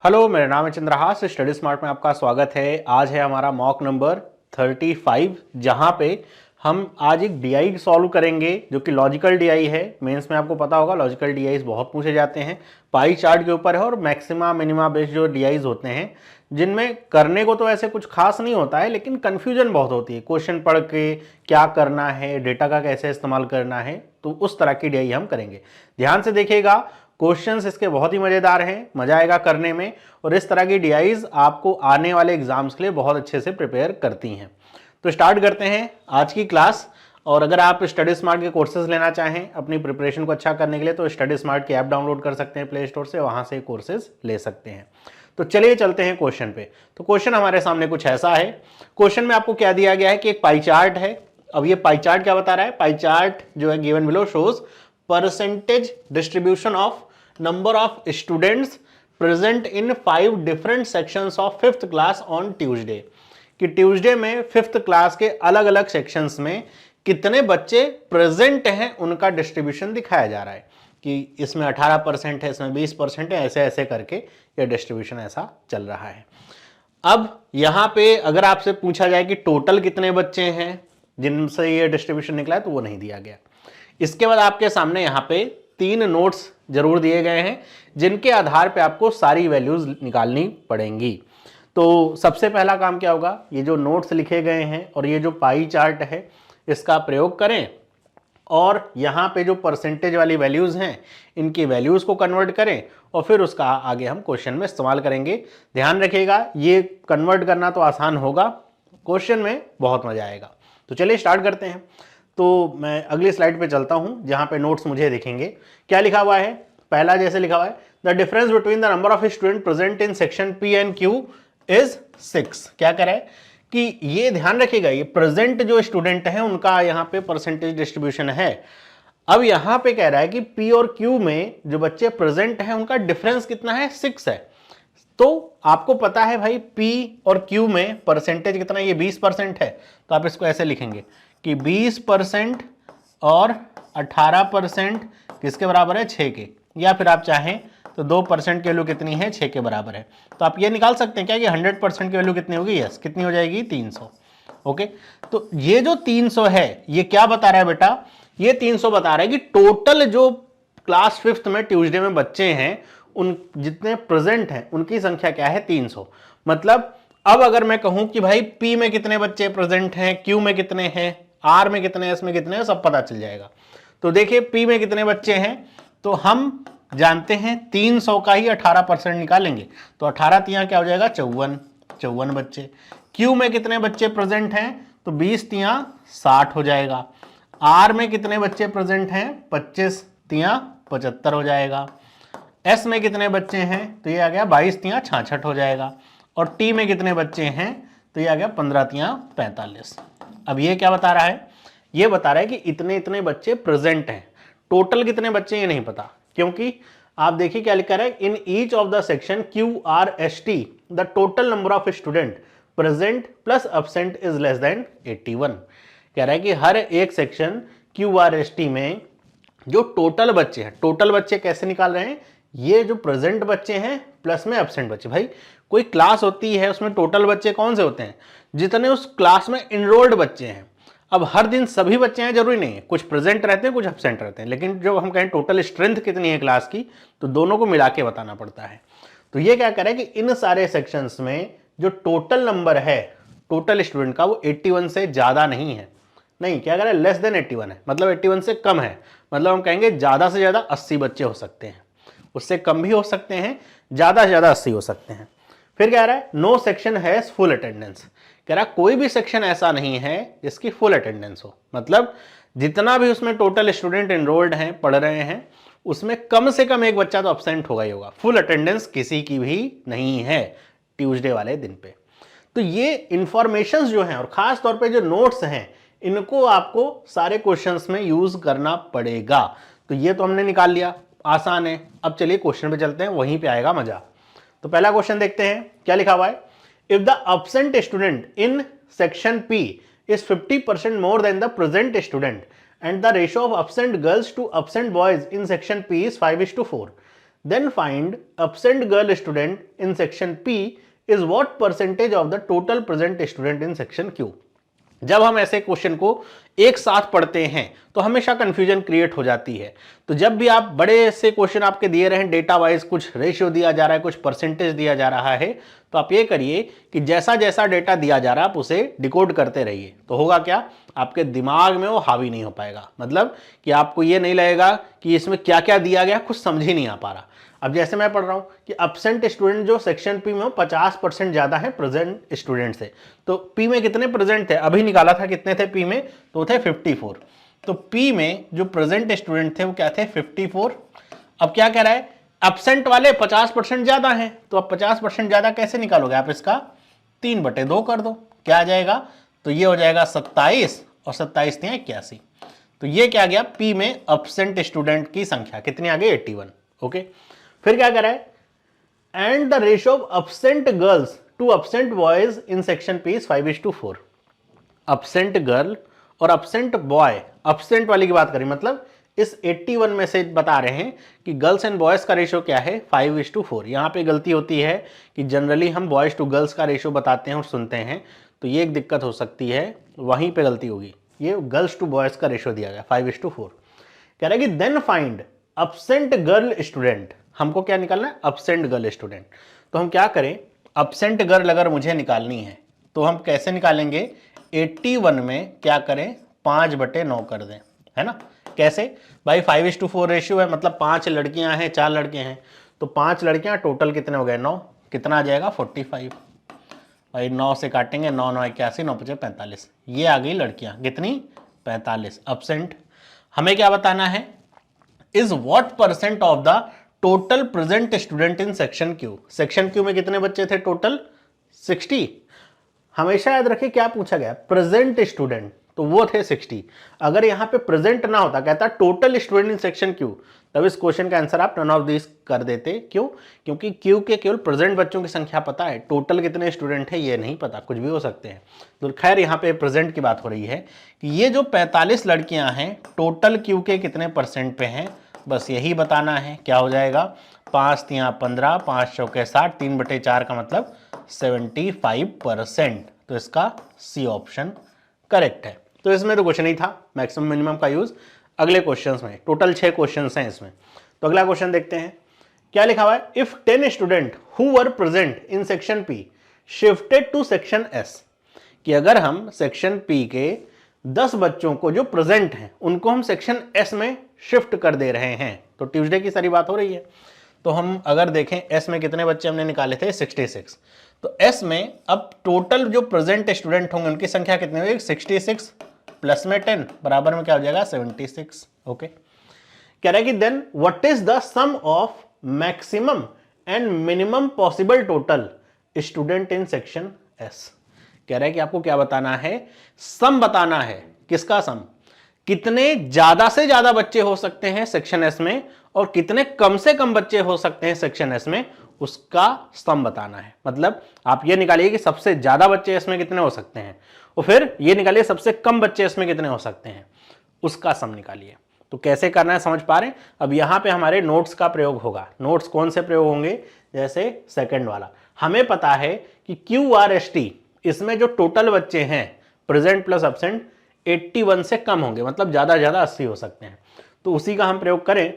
Hello, मेरा नाम है चंद्रहास। स्टडी स्मार्ट में आपका स्वागत है। आज है हमारा मॉक नंबर 35, जहां पे हम आज एक डीआई सॉल्व करेंगे जो कि लॉजिकल डीआई है। मेंस में आपको पता होगा लॉजिकल डीआईज बहुत पूछे जाते हैं, पाई चार्ट के ऊपर है और मैक्सिमा मिनिमा बेस्ड जो डीआईज होते हैं, जिनमें करने को तो ऐसे कुछ खास नहीं होता है, लेकिन कन्फ्यूजन बहुत होती है। क्वेश्चन पढ़ के क्या करना है, डेटा का कैसे इस्तेमाल करना है, तो उस तरह की डीआई हम करेंगे। ध्यान से देखिएगा, क्वेश्चंस इसके बहुत ही मजेदार हैं, मजा आएगा करने में। और इस तरह की डीआईज आपको आने वाले एग्जाम्स के लिए बहुत अच्छे से प्रिपेयर करती हैं। तो स्टार्ट करते हैं आज की क्लास। और अगर आप स्टडी स्मार्ट के कोर्सेज लेना चाहें अपनी प्रिपरेशन को अच्छा करने के लिए, तो स्टडी स्मार्ट की ऐप डाउनलोड कर सकते हैं प्ले स्टोर से, वहां से कोर्सेज ले सकते हैं। तो चलिए चलते हैं क्वेश्चन पे। तो क्वेश्चन हमारे सामने कुछ ऐसा है। क्वेश्चन में आपको क्या दिया गया है कि एक पाई चार्ट है। अब ये पाई चार्ट क्या बता रहा है? पाई चार्ट जो है given below shows percentage distribution of number of students present in 5 different sections of 5th class on Tuesday। कि ट्यूसडे में 5th क्लास के अलग अलग सेक्शंस में कितने बच्चे प्रेजेंट हैं, उनका डिस्ट्रीब्यूशन दिखाया जा रहा है कि इसमें 18% है, इसमें 20% है, ऐसे ऐसे करके ये डिस्ट्रीब्यूशन ऐसा चल रहा है। अब यहां पे अगर आपसे पूछा जाए कि टोटल कितने बच्चे हैं जिनसे ये डिस्ट्रीब्यूशन निकला है, तो वो नहीं दिया गया। इसके बाद आपके सामने यहां पे 3 नोट्स जरूर दिए गए हैं, जिनके आधार पे आपको सारी वैल्यूज निकालनी पड़ेंगी। तो सबसे पहला काम क्या होगा, ये जो नोट्स लिखे गए हैं और ये जो पाई चार्ट है, इसका प्रयोग करें और यहाँ पे जो परसेंटेज वाली वैल्यूज हैं, इनकी वैल्यूज को कन्वर्ट करें और फिर उसका आगे हम क्वेश्चन में इस्तेमाल करेंगे। ध्यान रखिएगा, ये कन्वर्ट करना तो आसान होगा, क्वेश्चन में बहुत मजा आएगा। तो चलिए स्टार्ट करते हैं। तो मैं अगली स्लाइड पे चलता हूं, जहां पे नोट्स मुझे दिखेंगे। क्या लिखा हुआ है? पहला जैसे लिखा हुआ है, the difference between the number of student present in section P and Q is 6। क्या कह रहा है कि ये ध्यान रखिएगा, ये प्रेजेंट जो स्टूडेंट है उनका यहाँ पे परसेंटेज डिस्ट्रीब्यूशन है। अब यहां पे कह रहा है कि पी और क्यू में जो बच्चे प्रेजेंट हैं उनका डिफरेंस कितना है? 6 है। तो आपको पता है भाई पी और क्यू में परसेंटेज कितना है? ये 20% है। तो आप इसको ऐसे लिखेंगे कि 20% और 18% किसके बराबर है? 6 के। या फिर आप चाहें तो 2% की वैल्यू कितनी है? 6 के बराबर है। तो आप ये निकाल सकते हैं क्या कि 100% की वैल्यू कितनी होगी? यस, कितनी हो जाएगी? 300। ओके, तो ये जो 300 है, ये क्या बता रहा है बेटा? ये 300 बता रहा है कि टोटल जो क्लास 5th में ट्यूसडे में बच्चे हैं, उन जितने प्रेजेंट हैं उनकी संख्या क्या है? 300। मतलब अब अगर मैं कहूं कि भाई पी में कितने बच्चे प्रेजेंट हैं, क्यू में कितने हैं, आर में कितने हैं, एस में कितने हैं, सब पता चल जाएगा। तो देखिए पी में कितने बच्चे हैं, तो हम जानते हैं 300 का ही 18% निकालेंगे। तो 18 तिया क्या हो जाएगा? 54 बच्चे। क्यू में कितने बच्चे प्रेजेंट हैं? तो 20 तिया 60 हो जाएगा। आर में कितने बच्चे प्रेजेंट हैं? 25 तिया 75 हो जाएगा। एस में कितने बच्चे हैं? तो ये आ गया 22 तिया 66 हो जाएगा। और टी में कितने बच्चे हैं? तो ये आ गया 15 तिया 45। अब ये क्या बता रहा है? ये बता रहा है कि इतने इतने बच्चे प्रेजेंट हैं। टोटल कितने बच्चे ये नहीं पता, क्योंकि आप देखिए क्या लिखा है, in each of the section Q R S T the total number of student present plus absent is less than 81। कह रहा है कि हर एक section Q R S T में जो टोटल बच्चे हैं, टोटल बच्चे कैसे निकाल रहे हैं? ये जो प्रेजेंट बच्चे हैं प्लस में एब्सेंट बच्चे। भाई कोई क्लास होती है, उसमें टोटल बच्चे कौन से होते हैं? जितने उस क्लास में इनरोल्ड बच्चे हैं। अब हर दिन सभी बच्चे हैं जरूरी नहीं है, कुछ प्रेजेंट रहते हैं, कुछ एब्सेंट रहते हैं, लेकिन जो हम कहें टोटल स्ट्रेंथ कितनी है क्लास की, तो दोनों को मिला के बताना पड़ता है। तो ये क्या करें कि इन सारे सेक्शंस में जो टोटल नंबर है टोटल स्टूडेंट का, वो 81 से ज्यादा नहीं है। नहीं, क्या करें? लेस देन 81 है, मतलब 81 से कम है। मतलब हम कहेंगे ज्यादा से ज्यादा 80 बच्चे हो सकते हैं, उससे कम भी हो सकते हैं, ज्यादा से ज्यादा 80 हो सकते हैं। फिर कह रहा है no section has full attendance. कह रहा है कोई भी सेक्शन ऐसा नहीं है जिसकी फुल अटेंडेंस हो। मतलब जितना भी उसमें टोटल स्टूडेंट एनरोल्ड हैं, पढ़ रहे हैं, उसमें कम से कम एक बच्चा तो अब्सेंट होगा ही होगा। फुल अटेंडेंस किसी की भी नहीं है ट्यूसडे वाले दिन पे। तो ये इंफॉर्मेशन जो हैं और खास तौर पे जो नोट्स हैं, इनको आपको सारे क्वेश्चंस में यूज करना पड़ेगा। तो ये तो हमने निकाल लिया, आसान है। अब चलिए क्वेश्चन पे चलते हैं, वहीं पे आएगा मजा। तो पहला क्वेश्चन देखते हैं क्या लिखा हुआ है। If the absent student in section P is 50% more than the present student and the ratio of absent girls to absent boys in section P is 5:4, then find absent girl student in section P is what percentage of the total present student in section Q। जब हम ऐसे question को एक साथ पढ़ते हैं तो हमेशा कंफ्यूजन क्रिएट हो जाती है। तो जब भी आप बड़े से क्वेश्चन आपके दिए रहे हैं, डेटा वाइज कुछ रेशियो दिया जा रहा है, कुछ परसेंटेज दिया जा रहा है, तो आप ये करिए कि जैसा जैसा डेटा दिया जा रहा है आप उसे डिकोड करते रहिए। तो होगा क्या, आपके दिमाग में वो हावी नहीं हो पाएगा, मतलब कि आपको ये नहीं लगेगा कि इसमें क्या क्या दिया गया, कुछ समझ ही नहीं आ पा रहा। अब जैसे मैं पढ़ रहा हूं कि absent स्टूडेंट जो सेक्शन P में 50% ज्यादा है प्रेजेंट स्टूडेंट से। तो P में कितने प्रेजेंट थे, अभी निकाला था कितने थे P में, तो थे 54। तो P में जो प्रेजेंट स्टूडेंट थे वो क्या थे, 54। अब क्या कह रहा है, absent वाले 50% ज्यादा हैं, तो अब 50% ज्यादा कैसे निकालोगे आप, इसका 3/2 कर दो, क्या आ जाएगा, तो ये हो जाएगा 27 और 27 × 81। तो ये क्या आ गया, P में absent स्टूडेंट की संख्या कितनी आ गई, 81। ओके, फिर क्या करा है, and the ratio of absent girls to absent boys in section P is 5:4। absent girl और absent बॉय, absent वाली की बात करें, मतलब इस 81 में से बता रहे हैं कि गर्ल्स एंड बॉयज का रेशियो क्या है, 5:4। यहां पे गलती होती है कि जनरली हम बॉयज टू गर्ल्स का रेशियो बताते हैं और सुनते हैं, तो ये एक दिक्कत हो सकती है, वहीं पे गलती होगी। ये गर्ल्स टू बॉयज का रेशियो दिया गया 5:4। कह रहा है कि then find absent girl student, हमको क्या निकालना है, absent गर्ल स्टूडेंट। तो हम क्या करें, absent गर्ल अगर मुझे निकालनी है तो हम कैसे निकालेंगे, 81 में क्या करें, 5/9 कर दें, है ना। कैसे भाई, 5:4 रेशियो है, मतलब 5 लड़कियां हैं 4 लड़के हैं, तो 5 लड़कियां टोटल कितने हो गए, 9, कितना आ जाएगा 45। भाई 9 से काटेंगे, 9 9 81, 9 5 45, ये आ गई लड़कियां कितनी, 45। absent हमें क्या बताना है, is what percent of the total present student in section Q। Section Q में कितने बच्चे थे टोटल, 60। हमेशा याद रखिए क्या पूछा गया, प्रेजेंट स्टूडेंट, तो वो थे 60। अगर यहां पे प्रेजेंट ना होता, कहता total student in section Q, तब इस क्वेश्चन का आंसर आप नन ऑफ दिस कर देते। क्यों, क्योंकि Q के केवल प्रेजेंट बच्चों की संख्या पता है, टोटल कितने स्टूडेंट है ये नहीं पता, कुछ भी हो सकते हैं। तो खैर यहाँ पे प्रेजेंट की बात हो रही है कि ये जो 45 लड़कियां हैं टोटल Q के कितने परसेंट पे हैं, बस यही बताना है। क्या हो जाएगा, 5 × 15, 5 × 60, 3/4 का मतलब 75%। तो इसका सी ऑप्शन करेक्ट है। तो इसमें तो कुछ नहीं था, मैक्सिमम मिनिमम का यूज अगले क्वेश्चंस में, टोटल 6 क्वेश्चंस हैं इसमें। तो अगला क्वेश्चन देखते हैं, क्या लिखा हुआ है, if 10 student who were present in section P shifted to section S, कि अगर हम सेक्शन P के 10 बच्चों को जो प्रेजेंट हैं उनको हम सेक्शन S में शिफ्ट कर दे रहे हैं, तो ट्यूसडे की सारी बात हो रही है। तो हम अगर देखें S में कितने बच्चे हमने निकाले थे, 66। तो S में अब टोटल जो प्रेजेंट स्टूडेंट होंगे उनकी संख्या कितनी होगी, 66 प्लस में 10 बराबर में क्या हो जाएगा, 76। ओके, कह रहा है कि then what is the sum of maximum and minimum possible total student in section S। कह रहा है कि आपको क्या बताना है, सम बताना है। किसका सम, कितने ज्यादा से ज्यादा बच्चे हो सकते हैं सेक्शन S में और कितने कम से कम बच्चे हो सकते हैं सेक्शन S में, उसका सम बताना है। मतलब आप ये निकालिए कि सबसे ज्यादा बच्चे इसमें कितने हो सकते हैं, और फिर ये निकालिए सबसे कम बच्चे इसमें कितने हो सकते हैं, उसका सम निकालिए। तो कैसे करना है समझ पा रहे हैं। अब यहां पे हमारे नोट्स का प्रयोग होगा। नोट्स कौन से प्रयोग होंगे, जैसे सेकंड वाला, हमें पता है कि QRST इसमें जो टोटल बच्चे हैं प्रेजेंट प्लस absent 81 से कम होंगे, मतलब ज्यादा ज्यादा 80 हो सकते हैं। तो उसी का हम प्रयोग करें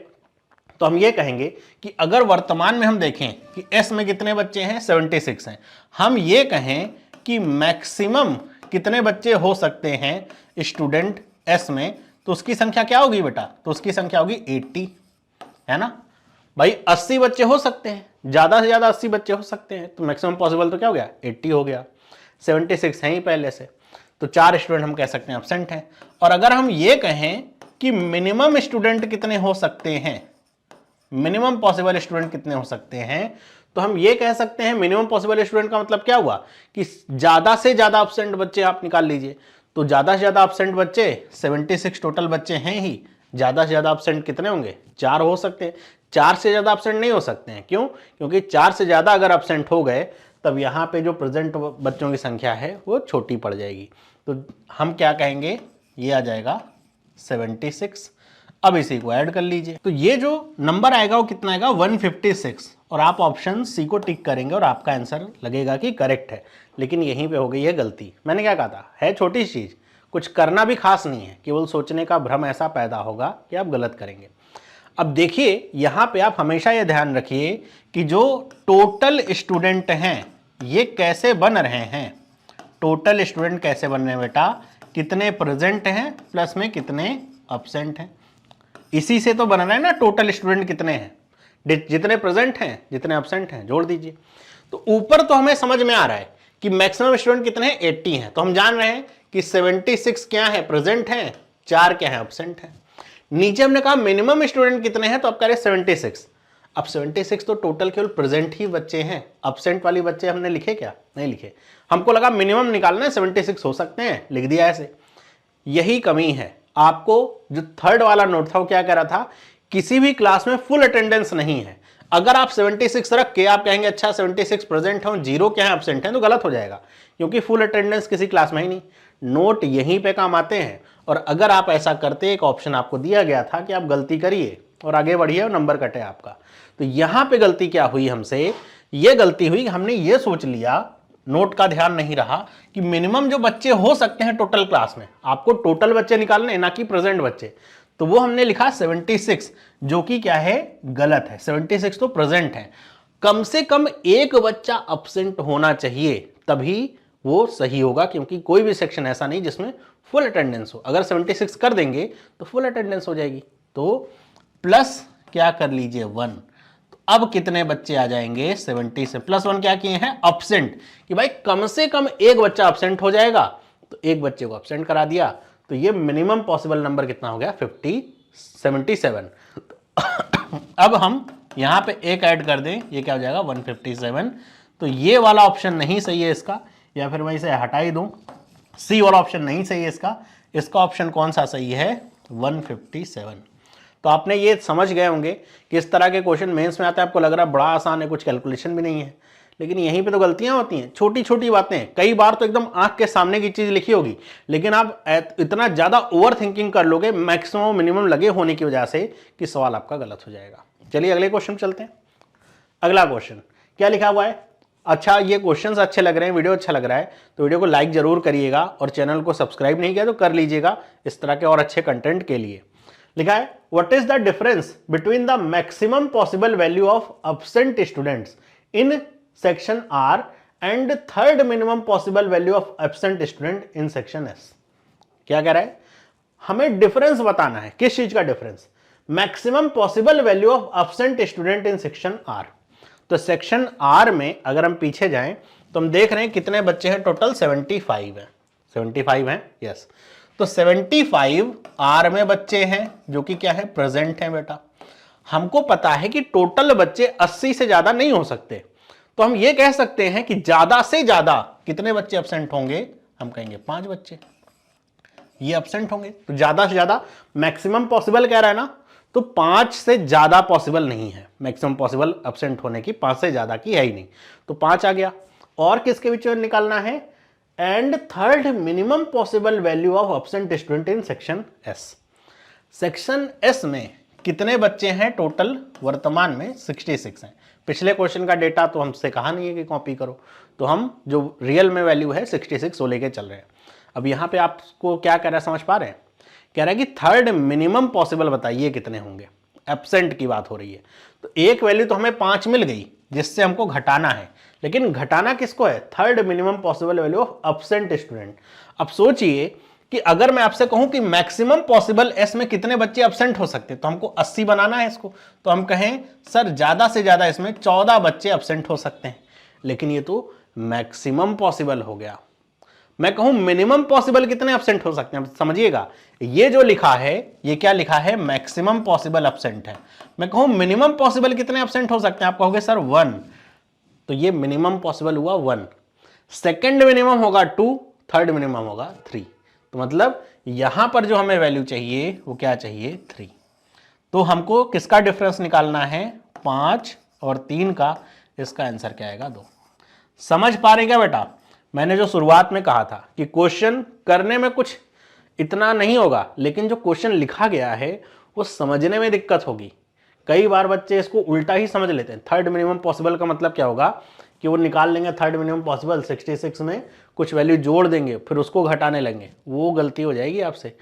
तो हम ये कहेंगे कि अगर वर्तमान में हम देखें कि S में कितने बच्चे हैं, 76 हैं, हम ये कहें कि मैक्सिमम कितने बच्चे हो सकते हैं स्टूडेंट S में, तो उसकी संख्या क्या होगी बेटा, तो उसकी संख्या होगी 80, है ना भाई। 80 बच्चे हो सकते हैं, ज्यादा से ज्यादा 80 बच्चे हो सकते हैं, तो मैक्सिमम पॉसिबल तो क्या हो गया, 80 हो गया। 76 हैं ही पहले से, तो 4 स्टूडेंट हम कह सकते हैं absent हैं। और अगर हम ये कहें कि मिनिमम स्टूडेंट कितने हो सकते हैं, मिनिमम पॉसिबल स्टूडेंट कितने हो सकते हैं, तो हम ये कह सकते हैं मिनिमम पॉसिबल स्टूडेंट का मतलब क्या हुआ कि ज्यादा से ज्यादा absent बच्चे आप निकाल लीजिए। तो ज्यादा से ज्यादा absent बच्चे 76 टोटल बच्चे हैं ही, ज्यादा से ज्यादा absent कितने होंगे, 4 हो सकते हैं। 4 से ज्यादा absent नहीं हो सकते हैं, क्यों, क्योंकि 4 से ज्यादा अगर absent हो गए तब यहां पे जो प्रेजेंट बच्चों की संख्या है वो छोटी पड़ जाएगी। तो हम क्या कहेंगे, ये आ जाएगा 76। अब इसी को ऐड कर लीजिए, तो ये जो नंबर आएगा वो कितना आएगा 156, और आप ऑप्शन सी को टिक करेंगे और आपका आंसर लगेगा कि करेक्ट है। लेकिन यहीं पे हो गई है गलती। मैंने क्या कहा था, है छोटी चीज, कुछ करना भी खास नहीं है, केवल सोचने का भ्रम ऐसा पैदा होगा कि आप गलत करेंगे। अब देखिए यहां पे आप हमेशा ये ध्यान रखिए कि जो टोटल स्टूडेंट हैं ये कैसे बन रहे हैं। टोटल स्टूडेंट कैसे बन रहे हैं बेटा, कितने प्रेजेंट हैं प्लस में कितने अब्सेंट हैं, इसी से तो बन रहा है ना टोटल स्टूडेंट कितने हैं, जितने प्रेजेंट हैं जितने अब्सेंट हैं जोड़ दीजिए। तो ऊपर तो हमें समझ में आ रहा है कि मैक्सिमम स्टूडेंट कितने हैं 80 हैं, तो हम जान रहे हैं कि 76 क्या है प्रेजेंट हैं, 4 क्या है अब्सेंट हैं। नीचे हमने कहा मिनिमम स्टूडेंट कितने हैं, तो आप कह रहे 76। अब 76 तो टोटल केवल प्रेजेंट ही बच्चे हैं, अब्सेंट वाले बच्चे हमने लिखे क्या, नहीं लिखे। हमको लगा मिनिमम निकालना है, 76 हो सकते हैं, लिख दिया ऐसे। यही कमी है। आपको जो थर्ड वाला नोट था वो क्या कह रहा था, किसी भी क्लास में फुल अटेंडेंस नहीं है। अगर आप 76 रख के आप कहेंगे अच्छा 76 प्रेजेंट हो, 0 क्या है अब्सेंट है, तो गलत हो जाएगा, क्योंकि फुल अटेंडेंस किसी क्लास में ही नहीं। नोट यहीं पे काम आते हैं, और अगर आप ऐसा करते, एक ऑप्शन आपको दिया गया था कि आप गलती करिए और आगे बढ़िए और नंबर कटे आपका, तो यहां पे गलती क्या हुई हमसे, ये गलती हुई हमने ये सोच लिया, नोट का ध्यान नहीं रहा कि मिनिमम जो बच्चे हो सकते हैं टोटल क्लास में, आपको टोटल बच्चे निकालने ना कि प्रेजेंट बच्चे, तो वो हमने लिखा 76, जो कि क्या है गलत है। 76 तो प्रेजेंट है, कम से कम एक बच्चा अब्सेंट होना चाहिए तभी वो सही होगा, क्योंकि कोई भी सेक्शन ऐसा नहीं जिसमें फुल अटेंडेंस हो। अगर 76 कर देंगे तो फुल अटेंडेंस हो जाएगी। तो प्लस क्या कर लीजिए 1, तो अब कितने बच्चे आ जाएंगे 70 से प्लस 1 क्या किए हैं अब्सेंट, कि भाई कम से कम एक बच्चा अब्सेंट हो जाएगा, तो एक बच्चे को अब्सेंट करा दिया, तो ये मिनिमम पॉसिबल नंबर कितना हो गया 77। अब हम यहां पे एक ऐड कर दें, ये क्या हो जाएगा 157। तो ये वाला ऑप्शन नहीं सही है इसका, या फिर मैं इसे हटा ही दूं, सी वाला ऑप्शन नहीं सही है इसका ऑप्शन कौन सा सही है 157। तो आपने ये समझ गए होंगे कि इस तरह के क्वेश्चन मेंस में आते हैं, आपको लग रहा है बड़ा आसान है, कुछ कैलकुलेशन भी नहीं है, लेकिन यहीं पे तो गलतियां होती हैं, छोटी छोटी बातें। कई बार तो एकदम आंख के सामने की चीज लिखी होगी, लेकिन आप इतना ज्यादा ओवर थिंकिंग कर लोगे मैक्सिमम मिनिमम लगे होने की वजह से कि सवाल आपका गलत हो जाएगा। चलिए अगले क्वेश्चन चलते हैं। अगला क्वेश्चन क्या लिखा हुआ है, अच्छा ये क्वेश्चंस अच्छे लग रहे हैं, वीडियो अच्छा लग रहा है तो वीडियो को लाइक जरूर करिएगा, और चैनल को सब्सक्राइब नहीं किया तो कर लीजिएगा इस तरह के और अच्छे कंटेंट के लिए। लिखा है what is the difference between the maximum possible value of absent students in section R and third minimum possible value of absent student in section S. क्या कह रहा है, हमें डिफरेंस बताना है। किस चीज का difference, maximum possible value of absent student in section R. तो सेक्शन आर में अगर हम पीछे जाएं तो हम देख रहे हैं कितने बच्चे हैं, टोटल 75 है, 75 हैं, यस। तो 75 आर में बच्चे हैं जो कि क्या है प्रेजेंट हैं बेटा। हमको पता है कि टोटल बच्चे 80 से ज्यादा नहीं हो सकते, तो हम ये कह सकते हैं कि ज्यादा से ज्यादा कितने बच्चे अब्सेंट होंगे, हम कहेंगे 5 बच्चे ये अब्सेंट होंगे। तो ज्यादा से ज्यादा मैक्सिमम पॉसिबल कह रहा है ना, तो 5 से ज्यादा पॉसिबल नहीं है, मैक्सिमम पॉसिबल अब्सेंट होने की 5 से ज्यादा की है ही नहीं, तो 5 आ गया। और किसके बीच में निकालना है, and third minimum possible value of absent student in section S. Section S में कितने बच्चे हैं टोटल, वर्तमान में 66 हैं। पिछले क्वेश्चन का डेटा तो हमसे कहा नहीं है कि कॉपी करो, तो हम जो रियल में वैल्यू है 66 वो लेके चल रहे हैं। अब यहां पे आपको क्या कह रहा है समझ पा रहे हैं, कह रहा है कि थर्ड मिनिमम पॉसिबल बताइए कितने होंगे, एब्सेंट की बात हो रही है। तो एक वैल्यू तो हमें 5 मिल गई जिससे हमको घटाना है, लेकिन घटाना किसको है, third minimum possible value of absent student. अब सोचिए कि अगर मैं आपसे कहूं कि मैक्सिमम पॉसिबल एस में कितने बच्चे एब्सेंट हो सकते हैं, तो हमको 80 बनाना है इसको, तो हम कहें सर ज्यादा से ज्यादा इसमें 14 बच्चे एब्सेंट हो सकते हैं, लेकिन ये तो मैक्सिमम पॉसिबल हो गया। मैं कहूं मिनिमम पॉसिबल कितने एब्सेंट हो सकते हैं, समझिएगा ये जो लिखा है ये क्या लिखा है, मैक्सिमम पॉसिबल एब्सेंट है। मैं कहूं मिनिमम पॉसिबल कितने एब्सेंट हो सकते हैं, आप कहोगे सर 1, तो ये मिनिमम पॉसिबल हुआ 1, सेकंड मिनिमम होगा 2, थर्ड मिनिमम होगा 3। तो मतलब यहां पर जो हमें वैल्यू चाहिए वो क्या चाहिए 3। तो हमको किसका डिफरेंस निकालना है 5 और 3 का, इसका आंसर क्या आएगा 2। समझ पा रहे क्या बेटा, मैंने जो शुरुआत में कहा था कि क्वेश्चन करने में कुछ इतना नहीं होगा, लेकिन जो क्वेश्चन लिखा गया है वो समझने में दिक्कत होगी। कई बार बच्चे इसको उल्टा ही समझ लेते हैं। थर्ड मिनिमम पॉसिबल का मतलब क्या होगा कि वो निकाल लेंगे थर्ड मिनिमम पॉसिबल 66 में कुछ वैल्यू जोड़ देंगे, फिर उसको घटाने लगेंगे, वो गलती हो जाएगी आपसे।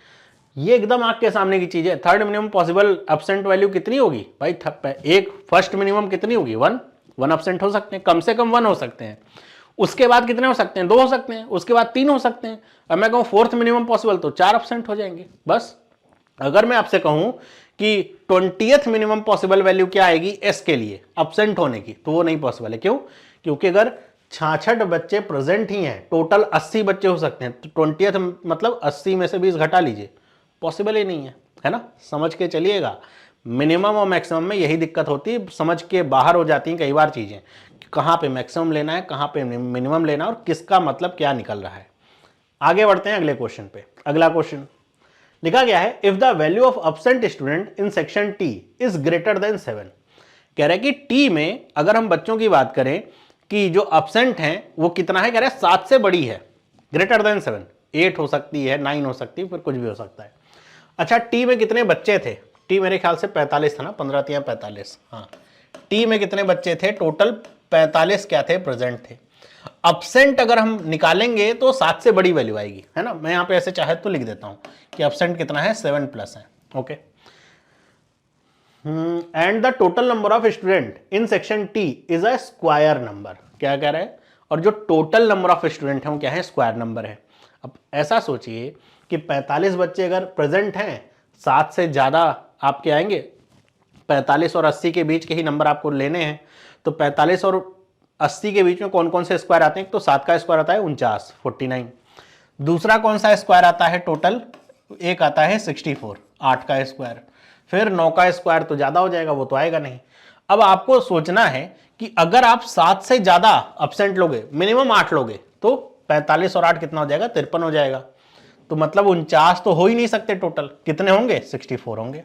ये एकदम आंख के सामने की चीज है। Third minimum possible absent value कितनी होगी भाई? एक फर्स्ट मिनिमम कितनी होगी? 1 एब्सेंट हो सकते हैं, कम से कम 1 हो सकते हैं। उसके बाद कितने हो सकते हैं? 2 हो सकते हैं, उसके बाद 3 हो सकते हैं। अब मैं कहूँ फोर्थ मिनिमम पॉसिबल तो 4 एब्सेंट हो जाएंगे बस। अगर मैं आपसे कहूं कि 20th मिनिमम पॉसिबल वैल्यू क्या आएगी एस के लिए एब्सेंट होने की, तो वो नहीं पॉसिबल है। क्यों? क्योंकि अगर 66 बच्चे प्रेजेंट ही हैं, टोटल 80 बच्चे हो सकते हैं, तो 20th मतलब 80 में से 20 घटा लीजिए, पॉसिबल ही नहीं है ना। समझ के चलिएगा, मिनिमम और मैक्सिमम में यही दिक्कत होती है, समझ के बाहर हो जाती हैं कई बार चीजें, कहां पे मैक्सिमम लेना है, कहां पे मिनिमम लेना है और किसका मतलब क्या निकल रहा है। आगे बढ़ते हैं अगले क्वेश्चन पे। अगला क्वेश्चन लिखा गया है, if the value of absent student in section T is greater than 7। कह रहे हैं कि टी में अगर हम बच्चों की बात करें कि जो एब्सेंट हैं वो कितना है, कह रहे हैं 7 से बड़ी है, ग्रेटर देन 7, 8 हो सकती है, 9 हो सकती है, फिर कुछ भी हो सकता है। अच्छा, टी में कितने बच्चे थे? टी मेरे ख्याल से 45 था ना, 15 या 45। हाँ, टी में कितने बच्चे थे? टोटल 45 क्या थे? प्रेजेंट थे। एब्सेंट अगर हम निकालेंगे तो 7 से बड़ी वैल्यू आएगी, है ना। मैं यहां पे ऐसे चाहे तो लिख देता हूं कि एब्सेंट कितना है? 7+ है। Okay, and the total number of student in section T is a square number. क्या कह रहा है? और जो टोटल नंबर ऑफ स्टूडेंट है वो क्या है? स्क्वायर नंबर है। अब ऐसा सोचिए कि 45 बच्चे अगर प्रेजेंट हैं, 7 से ज्यादा आपके आएंगे, 45 और 80 के बीच के ही नंबर आपको लेने हैं, तो 45 और 80 के बीच में कौन कौन से स्क्वायर आते हैं? तो 7 का स्क्वायर आता है 49, 49। दूसरा कौन सा स्क्वायर आता है टोटल? एक आता है 64, 8 का स्क्वायर। फिर 9 का स्क्वायर तो ज्यादा हो जाएगा, वो तो आएगा नहीं। अब आपको सोचना है कि अगर आप 7 से ज्यादा एब्सेंट लोगे, मिनिमम 8 लोगे, तो 45 और 8 कितना हो जाएगा? 53 हो जाएगा। तो मतलब 49 तो हो ही नहीं सकते, टोटल कितने होंगे? 64 होंगे।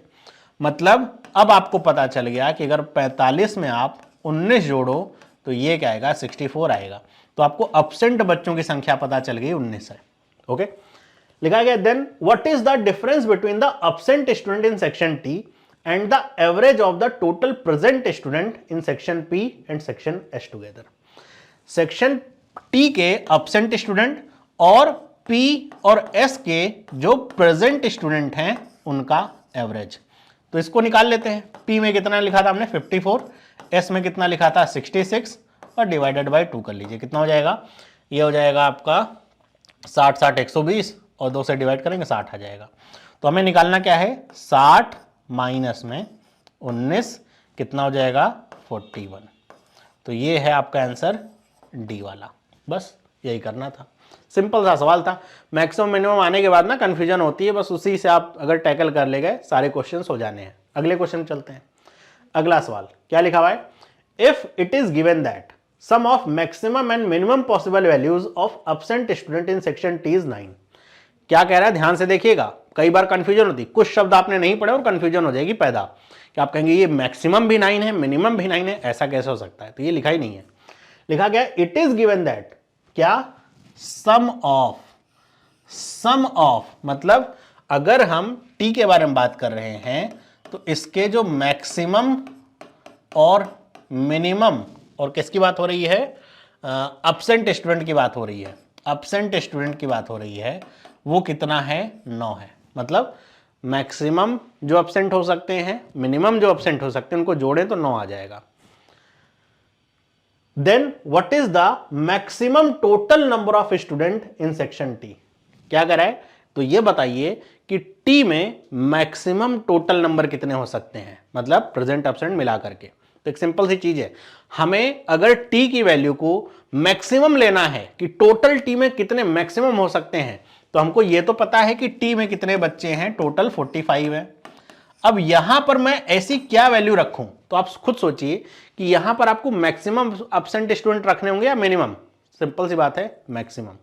मतलब अब आपको पता चल गया कि अगर 45 में आप 19 जोड़ो तो ये क्या आएगा? 64 आएगा। तो आपको एब्सेंट बच्चों की संख्या पता चल गई, 19 है। ओके, लिखा गया then what is the difference between the absent student in section T and the average of the total present student in section P and section S together. Section T के एब्सेंट स्टूडेंट और P और S के जो present student हैं उनका average. तो इसको निकाल लेते हैं। पी में कितना लिखा था हमने? 54। एस में कितना लिखा था? 66, और डिवाइडेड बाय 2 कर लीजिए, कितना हो जाएगा? ये हो जाएगा आपका 60, 60, 120, और 2 से डिवाइड करेंगे 60 आ जाएगा। तो हमें निकालना क्या है? 60 माइनस में 19 कितना हो जाएगा? 41। तो ये है आपका आंसर डी वाला। बस यही करना था, सिंपल सा सवाल था। मैक्सिमम मिनिमम आने के बाद ना कंफ्यूजन होती है, बस उसी से आप अगर टैकल कर ले गए सारे क्वेश्चंस हो जाने हैं। अगले क्वेश्चन चलते हैं। अगला सवाल क्या लिखा हुआ है? If it is given that sum of maximum and minimum possible values of absent student in section T is 9। क्या कह रहा है? ध्यान से देखिएगा, कई बार कंफ्यूजन होती है, कुछ शब्द आपने नहीं पढ़े और कंफ्यूजन हो जाएगी पैदा कि आप कहेंगे ये मैक्सिमम भी 9 है, मिनिमम भी 9 है, ऐसा कैसे हो सकता है? तो ये लिखा ही नहीं है। लिखा गया इट इज गिवन दैट क्या? सम ऑफ मतलब अगर हम टी के बारे में बात कर रहे हैं तो इसके जो मैक्सिमम और मिनिमम, और किसकी बात हो रही है? एब्सेंट स्टूडेंट की बात हो रही है। एब्सेंट स्टूडेंट की बात हो रही है, वो कितना है? 9 है। मतलब मैक्सिमम जो एब्सेंट हो सकते हैं, मिनिमम जो एब्सेंट हो सकते हैं, उनको जोड़ें तो 9 आ जाएगा। Then what is the maximum total number of student in section T? क्या कर रहा है? तो ये बताइए कि टी में मैक्सिमम टोटल नंबर कितने हो सकते हैं, मतलब प्रेजेंट एब्सेंट मिला करके। तो एक सिंपल सी चीज है, हमें अगर टी की वैल्यू को मैक्सिमम लेना है कि टोटल टी में कितने मैक्सिमम हो सकते हैं, तो हमको ये तो पता है कि टी में कितने बच्चे हैं, टोटल 45 है। अब यहां पर मैं ऐसी क्या वैल्यू रखूं? तो आप खुद सोचिए कि यहां पर आपको मैक्सिमम एब्सेंट स्टूडेंट रखने होंगे या मिनिमम? सिंपल सी बात है, मैक्सिमम।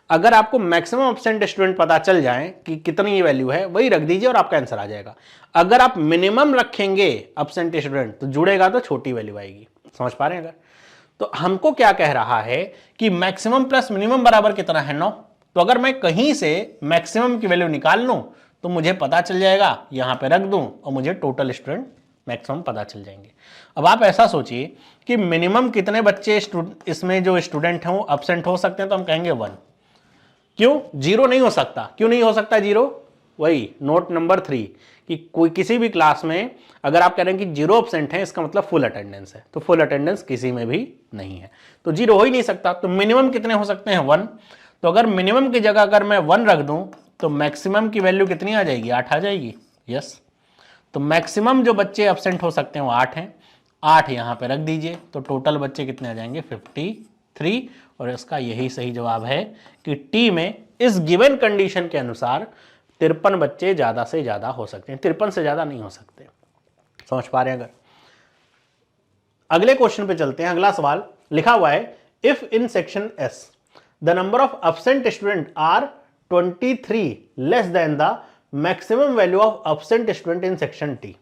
अगर आपको मैक्सिमम एब्सेंट स्टूडेंट पता चल जाए कि कितनी वैल्यू है, वही रख दीजिए और आपका आंसर आ जाएगा। अगर आप मिनिमम रखेंगे एब्सेंट स्टूडेंट तो जुड़ेगा तो छोटी वैल्यू आएगी। समझ पा रहे हैं? अगर तो हमको क्या कह रहा है कि मैक्सिमम प्लस मिनिमम बराबर कितना है? 9। तो अगर मैं कहीं से मैक्सिमम की वैल्यू निकाल लूं तो मुझे पता चल जाएगा, यहां पे रख दूं और मुझे टोटल स्टूडेंट मैक्सिमम पता चल जाएंगे। अब आप ऐसा सोचिए कि मिनिमम कितने बच्चे इसमें जो स्टूडेंट हैं वो एब्सेंट हो सकते हैं, तो हम कहेंगे 1। क्यों 0 नहीं हो सकता? क्यों नहीं हो सकता 0? वही नोट नंबर 3 कि कोई किसी भी क्लास में अगर आप कह रहे हैं कि 0 एब्सेंट है, इसका मतलब फुल अटेंडेंस है, तो फुल अटेंडेंस किसी में भी नहीं है, तो 0 हो ही नहीं सकता। तो मिनिमम कितने हो सकते हैं? 1। तो अगर मिनिमम की जगह अगर मैं 1 रख दूं तो मैक्सिमम की वैल्यू कितनी आ जाएगी? 8 आ जाएगी। यस, तो मैक्सिमम जो बच्चे एब्सेंट हो सकते हैं वो 8 हैं। 8 यहां पे रख दीजिए, तो टोटल बच्चे कितने आ जाएंगे? 53। और इसका यही सही जवाब है कि टी में इस गिवन कंडीशन के अनुसार 53 बच्चे ज्यादा से ज्यादा हो सकते हैं, 53 से ज्यादा नहीं हो सकते। समझ पा रहे हैं? अगर अगले क्वेश्चन पे चलते हैं, अगला सवाल लिखा हुआ है if in section S the number of absent student are 23 less than the maximum value of absent student in section T.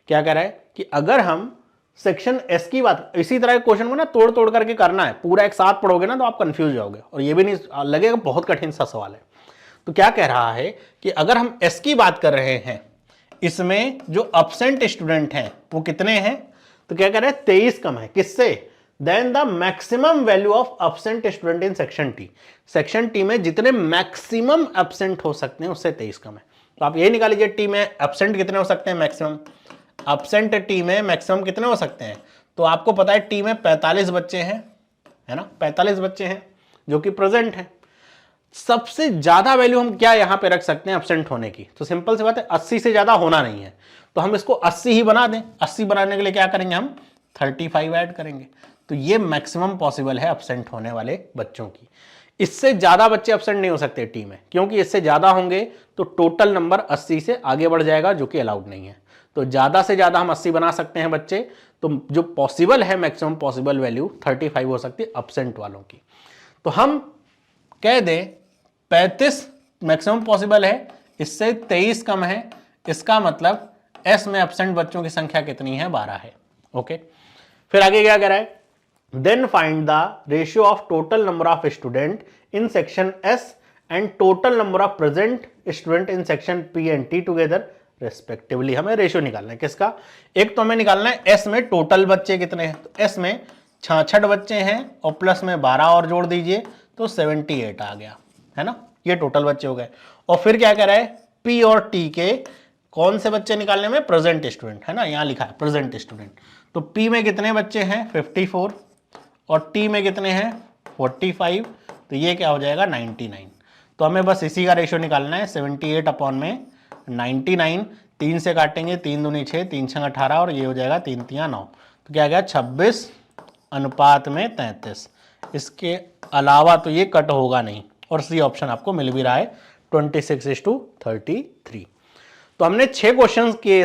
क्या कह रहा है कि अगर हम सेक्शन एस की बात, इसी तरह के क्वेश्चन को ना तोड़ तोड़ करके करना है, पूरा एक साथ पढ़ोगे ना तो आप कंफ्यूज जाओगे और ये भी नहीं लगेगा बहुत कठिन सा सवाल है। तो क्या कह रहा है कि अगर हम एस की बात कर रहे हैं, इसमें जो एब्सेंट स्टूडेंट हैं वो कितने हैं? तो क्या कह रहे हैं? 23 कम है। किससे? Then the maximum value of absent student in section T. Section T में जितने मैक्सिमम एब्सेंट हो सकते हैं उससे 23 कम है। तो आप ये निकाल लीजिए टी में एब्सेंट कितने हो सकते हैं? मैक्सिमम एब्सेंट टी में मैक्सिमम कितने हो सकते हैं? तो आपको पता है टी में 45 बच्चे हैं, है ना, 45 बच्चे हैं जो कि प्रेजेंट हैं। सबसे ज्यादा वैल्यू हम क्या यहां पे रख सकते हैं एब्सेंट होने की? तो सिंपल सी बात है, 80 से ज्यादा होना नहीं है, तो हम इसको 80 ही बना दें। 80 बनाने के लिए क्या करेंगे? हम 35 ऐड करेंगे। तो ये मैक्सिमम पॉसिबल है एब्सेंट होने वाले बच्चों की। इससे ज्यादा बच्चे एब्सेंट नहीं हो सकते टी में, क्योंकि इससे ज्यादा होंगे तो टोटल नंबर 80 से आगे बढ़ जाएगा, जो कि अलाउड नहीं है। तो ज्यादा से ज्यादा हम 80 बना सकते हैं बच्चे, तो जो पॉसिबल है मैक्सिमम पॉसिबल वैल्यू 35 हो सकती है एब्सेंट वालों की। तो हम कह दें 35 मैक्सिमम पॉसिबल है, इससे 23 कम है, इसका मतलब एस में एब्सेंट बच्चों की संख्या कितनी है? 12 है। ओके, फिर आगे क्या कह रहा है? Then find the ratio of total number of student in section S and total number of present student in section P and T together respectively. हमें रेशियो निकालना है किसका? एक तो हमें निकालना है एस में टोटल बच्चे कितने हैं। तो एस में 66 बच्चे हैं और प्लस में 12 और जोड़ दीजिए तो 78 आ गया, है ना, ये टोटल बच्चे हो गए। और फिर क्या कह रहा है? पी और टी के कौन से बच्चे निकालने में? प्रेजेंट स्टूडेंट, है ना, यहां लिखा है प्रेजेंट स्टूडेंट। तो पी में कितने बच्चे हैं? 54 और टी में कितने हैं? 45। तो ये क्या हो जाएगा? 99। तो हमें बस इसी का रेशियो निकालना है, 78 अपॉन में 99। 3 से काटेंगे, 3 दूनी 6, 3 6 18 और ये हो जाएगा 3 3 9। तो क्या गया? 26 अनुपात में 33। इसके अलावा तो ये कट होगा नहीं, और सी ऑप्शन आपको मिल भी रहा है 26:33। तो हमने 6 क्वेश्चन किए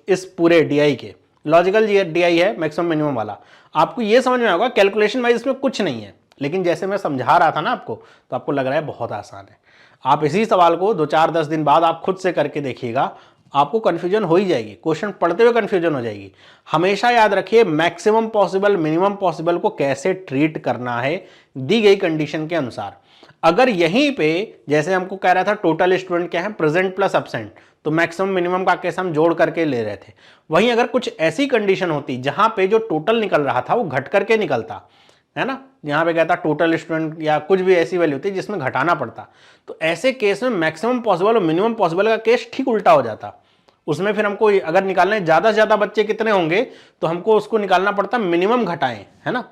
इस पूरे डीआई के। लॉजिकल डीआई है मैक्सिमम मिनिमम वाला। आपको ये समझ में होगा कैलकुलेशन वाइज इसमें कुछ नहीं है, लेकिन जैसे मैं समझा रहा था ना आपको, तो आपको लग रहा है बहुत आसान है। आप इसी सवाल को 2-4-10 दिन बाद आप खुद से करके देखिएगा, आपको कंफ्यूजन हो ही जाएगी, क्वेश्चन पढ़ते हुए कंफ्यूजन हो जाएगी। हमेशा याद रखिए मैक्सिमम पॉसिबल मिनिमम पॉसिबल को कैसे ट्रीट करना है दी गई कंडीशन के अनुसार। अगर यहीं पे जैसे हमको कह रहा था टोटल स्टूडेंट क्या है? प्रेजेंट प्लस एब्सेंट, तो मैक्सिमम मिनिमम का केस हम जोड़ करके ले रहे थे। वहीं अगर कुछ ऐसी कंडीशन होती जहां पे जो टोटल निकल रहा था वो घट करके निकलता, है ना, यहाँ पे कहता टोटल स्टूडेंट या कुछ भी ऐसी वैल्यू थी जिसमें घटाना पड़ता, तो ऐसे केस में मैक्सिमम पॉसिबल और मिनिमम पॉसिबल का केस ठीक उल्टा हो जाता। उसमें फिर हमको अगर निकालना है ज्यादा से ज्यादा बच्चे कितने होंगे, तो हमको उसको निकालना पड़ता मिनिमम घटाएं, है ना।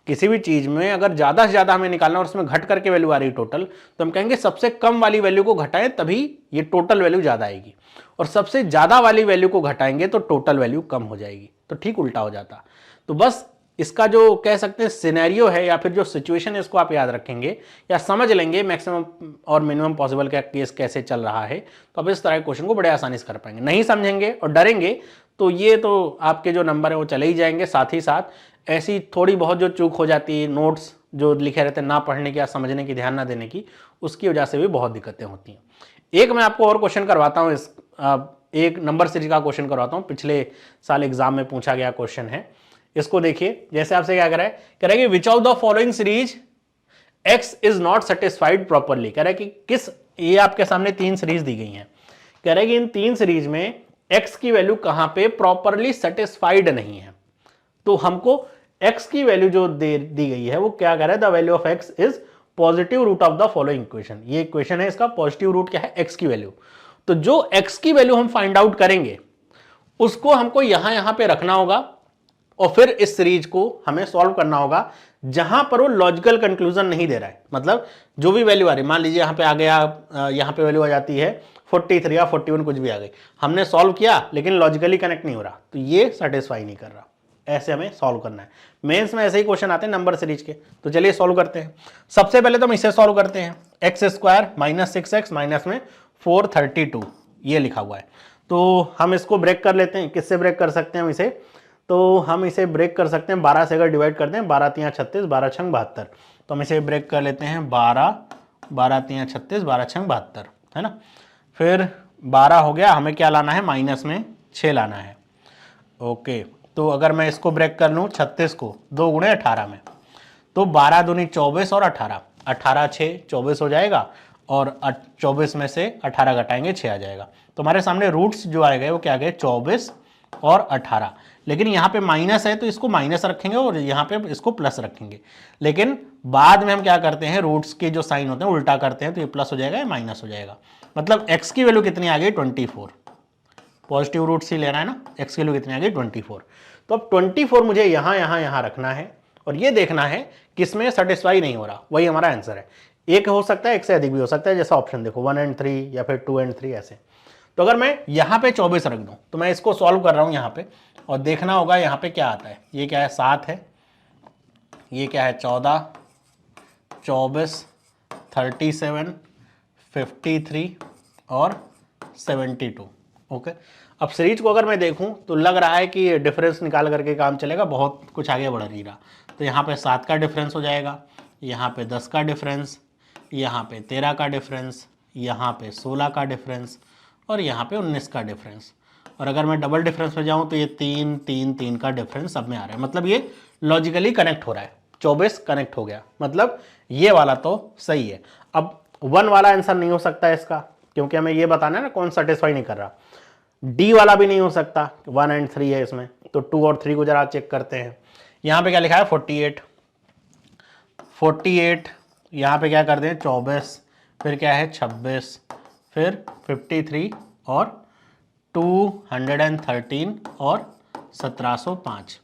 किसी भी चीज में अगर ज्यादा से ज्यादा हमें निकालना और उसमें घट करके वैल्यू आ रही टोटल, तो हम कहेंगे सबसे कम वाली वैल्यू को घटाएं तभी ये टोटल वैल्यू ज्यादा आएगी, और सबसे ज्यादा वाली वैल्यू को घटाएंगे तो टोटल वैल्यू कम हो जाएगी, तो ठीक उल्टा हो जाता। तो बस इसका जो कह सकते हैं सिनेरियो है या फिर जो सिचुएशन है इसको आप याद रखेंगे या समझ लेंगे मैक्सिमम और मिनिमम पॉसिबल का केस कैसे चल रहा है, तो आप इस तरह के क्वेश्चन को बड़े आसानी से कर पाएंगे। नहीं समझेंगे और डरेंगे तो ये तो आपके जो नंबर है वो चले ही जाएंगे। साथ ही साथ ऐसी थोड़ी बहुत जो चूक हो जाती है, नोट्स जो लिखे रहते हैं ना पढ़ने की या समझने की, ध्यान ना देने की, उसकी वजह से भी बहुत दिक्कतें होती हैं। एक मैं आपको और क्वेश्चन करवाता हूँ, इस एक नंबर सीरीज का क्वेश्चन करवाता हूँ, पिछले साल एग्जाम में पूछा गया क्वेश्चन है। इसको देखिए, जैसे आपसे क्या कह रहा है कि which of the following series x is not satisfied properly. कह रहा है कि किस, ये आपके सामने 3 सीरीज दी गई हैं, कह रहे हैं कि इन 3 सीरीज में x की वैल्यू कहां पे प्रॉपरली सेटिस्फाइड नहीं है। तो हमको x की वैल्यू जो दी गई है वो क्या कह रहा है, the value of x is positive root of the following equation. ये इक्वेशन है, इसका पॉजिटिव रूट क्या है, x की वैल्यू। तो जो x की वैल्यू हम फाइंड आउट करेंगे उसको हमको यहां पे रखना होगा और फिर इस सीरीज को हमें सॉल्व करना होगा जहां पर वो लॉजिकल कंक्लूजन नहीं दे रहा है। मतलब जो भी वैल्यू आ रही, मान लीजिए यहां पे आ गया, यहां पे वैल्यू आ जाती है 43 या 41 कुछ भी आ गई, हमने सॉल्व किया लेकिन लॉजिकली कनेक्ट नहीं हो रहा, तो ये सेटिस्फाई नहीं कर रहा। ऐसे हमें सॉल्व करना है। मेंस में ऐसे ही क्वेश्चन आते हैं नंबर सीरीज के। तो चलिए सॉल्व करते हैं। सबसे पहले तो हम इसे सॉल्व करते हैं। X square minus 6x minus में 432 ये लिखा हुआ है। तो हम इसको ब्रेक कर लेते हैं। किससे ब्रेक कर सकते हैं हम इसे, तो हम इसे ब्रेक कर सकते हैं 12 से। अगर डिवाइड करते हैं 12 3 36, 12 6 72, तो हम इसे ब्रेक कर लेते हैं 12 12 3 36, 12 6 72, है ना। फिर 12 हो गया, हमें क्या लाना है, माइनस में 6 लाना है। ओके, तो अगर मैं इसको ब्रेक कर लूँ 36 को 2 गुणे 18 में, तो 12 दूनी 24 और 18, 18 6 24 हो जाएगा और 24 में से 18 घटाएंगे 6 आ जाएगा। तो हमारे सामने रूट्स जो आए गए वो क्या आ गए, 24 और 18। लेकिन यहाँ पे माइनस है तो इसको माइनस रखेंगे और यहाँ पे इसको प्लस रखेंगे। लेकिन बाद में हम क्या करते हैं, रूट्स के जो साइन होते हैं उल्टा करते हैं, तो ये प्लस हो जाएगा, ये माइनस हो जाएगा। मतलब x की वैल्यू कितनी आ गई, 24। पॉजिटिव रूट्स ही लेना है ना, x की वैल्यू कितनी आ गई, 24। तो अब 24 मुझे यहाँ रखना है और ये देखना है किसमें सेटिस्फाई नहीं हो रहा, वही हमारा आंसर है। एक हो सकता है, एक से अधिक भी हो सकता है, जैसा ऑप्शन देखो 1 and 3 या फिर 2 and 3 ऐसे। तो अगर मैं यहाँ पे 24 रख दूं तो मैं इसको सॉल्व कर रहा हूं यहाँ पे और देखना होगा यहाँ पे क्या आता है। ये क्या है, 7 है, ये क्या है 14, 24, 37, 53 और 72। ओके, अब सीरीज को अगर मैं देखूं तो लग रहा है कि डिफरेंस निकाल करके काम चलेगा, बहुत कुछ आगे बढ़ नहीं रहा। तो यहाँ पे 7 का डिफरेंस हो जाएगा, यहाँ पे 10 का डिफरेंस, यहाँ पे 13 का डिफरेंस, यहाँ पे 16 का डिफरेंस और यहाँ पे 19 का डिफरेंस। और अगर मैं डबल डिफरेंस में जाऊँ तो ये 3 3 3 का डिफरेंस सब में आ रहा है। मतलब ये लॉजिकली कनेक्ट हो रहा है। 24 कनेक्ट हो गया, मतलब ये वाला तो सही है। अब 1 वाला आंसर नहीं हो सकता है इसका, क्योंकि हमें ये बताना है ना कौन सेटिस्फाई नहीं कर रहा। डी वाला भी नहीं हो सकता, 1 and 3 है इसमें। तो 2 और 3 को जरा चेक करते हैं। यहाँ पे क्या लिखा है, 48, यहाँ पे क्या कर दें 24, फिर क्या है 26, फिर 53 और 213 और 1705।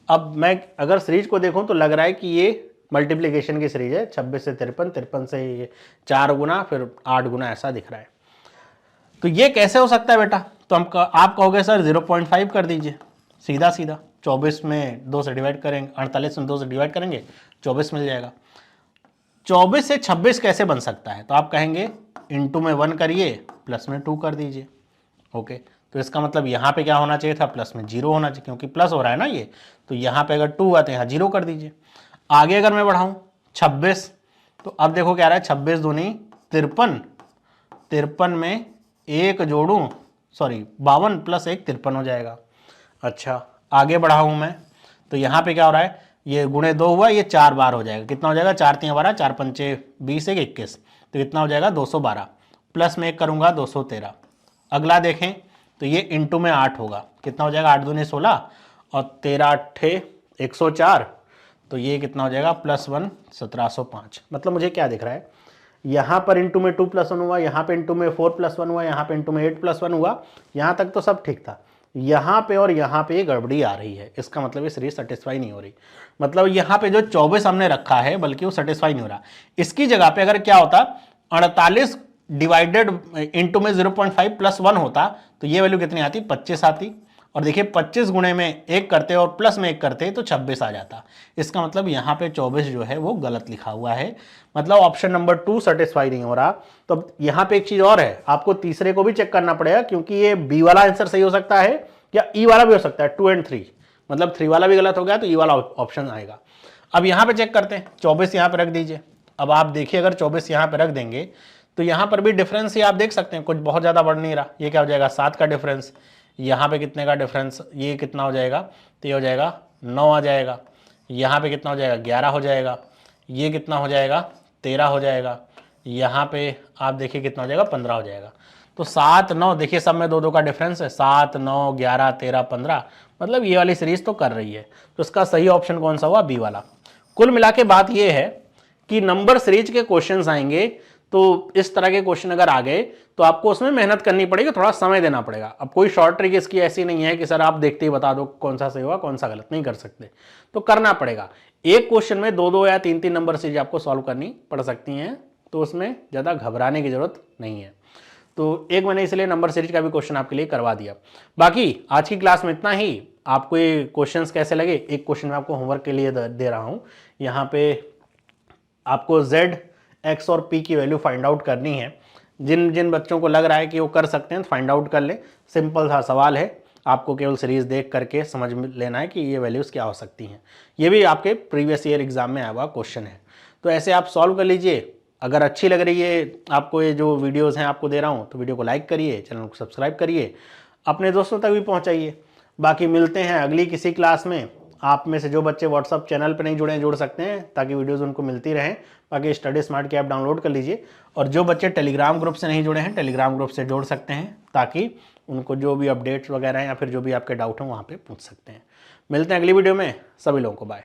अब मैं अगर सीरीज को देखूं तो लग रहा है कि ये मल्टीप्लिकेशन की सीरीज है, 26 से 53, 53 से ये 4 गुना, फिर 8 गुना, ऐसा दिख रहा है। तो ये कैसे हो सकता है बेटा, तो आप कहोगे सर 0.5 कर दीजिए, सीधा सीधा 24 में 2 से डिवाइड करेंगे, 48 में 2 से डिवाइड करेंगे, 24 मिल जाएगा। 24 से 26 कैसे बन सकता है, तो आप कहेंगे इंटू में 1 करिए, प्लस में 2 कर दीजिए। ओके, तो इसका मतलब यहाँ पे क्या होना चाहिए था, प्लस में 0 होना चाहिए, क्योंकि प्लस हो रहा है ना ये। तो यहाँ पे अगर 2 हुआ तो यहाँ 0 कर दीजिए। आगे अगर मैं बढ़ाऊँ 26, तो अब देखो क्या आ रहा है, 26 दूनी 53, 53 में 1 जोड़ूँ, सॉरी 52 प्लस 1 53 हो जाएगा। अच्छा, आगे बढ़ाऊँ मैं तो यहाँ पे क्या हो रहा है, ये गुणे 2 हुआ, ये 4 बार हो जाएगा। कितना हो जाएगा, 4 3 12, 4 5 20, 1 21, तो कितना हो जाएगा 212, प्लस में 1 करूँगा 213। अगला देखें तो ये इंटू में 8 होगा, कितना हो जाएगा, 8 दूनी 16 और 13 8 104, तो ये कितना हो जाएगा +1 1705। मतलब मुझे क्या दिख रहा है, यहाँ पर इंटू में 2 + 1 हुआ, यहाँ पे इंटू में 4 + 1 हुआ, यहाँ पे इंटू में 8 + 1 हुआ, यहाँ तक तो सब ठीक था। यहाँ पे और यहाँ पे गड़बड़ी आ रही है, इसका मतलब ये सीरीज सेटिस्फाई नहीं हो रही। मतलब यहाँ पे जो 24 हमने रखा है बल्कि वो सेटिस्फाई नहीं हो रहा। इसकी जगह पे अगर क्या होता, 48 डिवाइडेड इंटू में 0.5 + 1 होता, तो ये वैल्यू कितनी आती, 25 आती। और देखिए 25 गुणे में 1 करते और प्लस में 1 करते तो 26 आ जाता। इसका मतलब यहाँ पे 24 जो है वो गलत लिखा हुआ है, मतलब ऑप्शन नंबर 2 सेटिस्फाई नहीं हो रहा। तो यहाँ पे एक चीज और है, आपको तीसरे को भी चेक करना पड़ेगा, क्योंकि ये बी वाला आंसर सही हो सकता है या ई वाला भी हो सकता है, 2 and 3, मतलब 3 वाला भी गलत हो गया तो ई वाला ऑप्शन आएगा। अब यहाँ पे चेक करते हैं, 24 यहाँ पे रख दीजिए। अब आप देखिए अगर 24 यहाँ पे रख देंगे तो यहाँ पर भी डिफरेंस ही आप देख सकते हैं, कुछ बहुत ज़्यादा बढ़ नहीं रहा। ये क्या हो जाएगा, 7 का डिफरेंस, यहाँ पे कितने का डिफरेंस, ये कितना हो जाएगा, तो ये हो जाएगा 9 आ जाएगा। यहाँ पे कितना हो जाएगा, 11 हो जाएगा। ये कितना हो जाएगा, 13 हो जाएगा। यहाँ पे आप देखिए कितना हो जाएगा, 15 हो जाएगा। तो 7, 9, देखिए सब में 2 का डिफरेंस है, 7, 9, 11, 13, 15, मतलब ये वाली सीरीज तो कर रही है। तो इसका सही ऑप्शन कौन सा हुआ? बी वाला। कुल मिला के बात ये है कि नंबर सीरीज के क्वेश्चंस आएंगे तो इस तरह के क्वेश्चन अगर आ गए तो आपको उसमें मेहनत करनी पड़ेगी, थोड़ा समय देना पड़ेगा। अब कोई शॉर्ट ट्रिक इसकी ऐसी नहीं है कि सर आप देखते ही बता दो कौन सा सही होगा कौन सा गलत, नहीं कर सकते, तो करना पड़ेगा। एक क्वेश्चन में 2 या 3 नंबर सीरीज आपको सॉल्व करनी पड़ सकती हैं, तो उसमें ज़्यादा घबराने की जरूरत नहीं है। तो एक मैंने इसलिए नंबर सीरीज का भी क्वेश्चन आपके लिए करवा दिया। बाकी आज की क्लास में इतना ही। आपको ये क्वेश्चंस कैसे लगे? एक क्वेश्चन मैं आपको होमवर्क के लिए दे रहा हूँ। यहाँ पे आपको z, x और p की वैल्यू फाइंड आउट करनी है। जिन जिन बच्चों को लग रहा है कि वो कर सकते हैं फाइंड आउट कर ले। सिंपल सा सवाल है, आपको केवल सीरीज देख करके समझ लेना है कि ये वैल्यूज़ क्या हो सकती हैं। ये भी आपके प्रीवियस ईयर एग्जाम में आया हुआ क्वेश्चन है। तो ऐसे आप सॉल्व कर लीजिए। अगर अच्छी लग रही है आपको ये जो वीडियोज़ हैं आपको दे रहा हूँ, तो वीडियो को लाइक करिए, चैनल को सब्सक्राइब करिए, अपने दोस्तों तक भी पहुँचाइए। बाकी मिलते हैं अगली किसी क्लास में। आप में से जो बच्चे व्हाट्सअप चैनल पर नहीं जुड़े हैं जुड़ सकते हैं, ताकि वीडियोज़ उनको मिलती रहें। बाकी स्टडी स्मार्ट की ऐप डाउनलोड कर लीजिए, और जो बच्चे टेलीग्राम ग्रुप से नहीं जुड़े हैं टेलीग्राम ग्रुप से जोड़ सकते हैं, ताकि उनको जो भी अपडेट्स वगैरह हैं या फिर जो भी आपके डाउट हैं वहाँ पे पूछ सकते हैं। मिलते हैं अगली वीडियो में। सभी लोगों को बाय।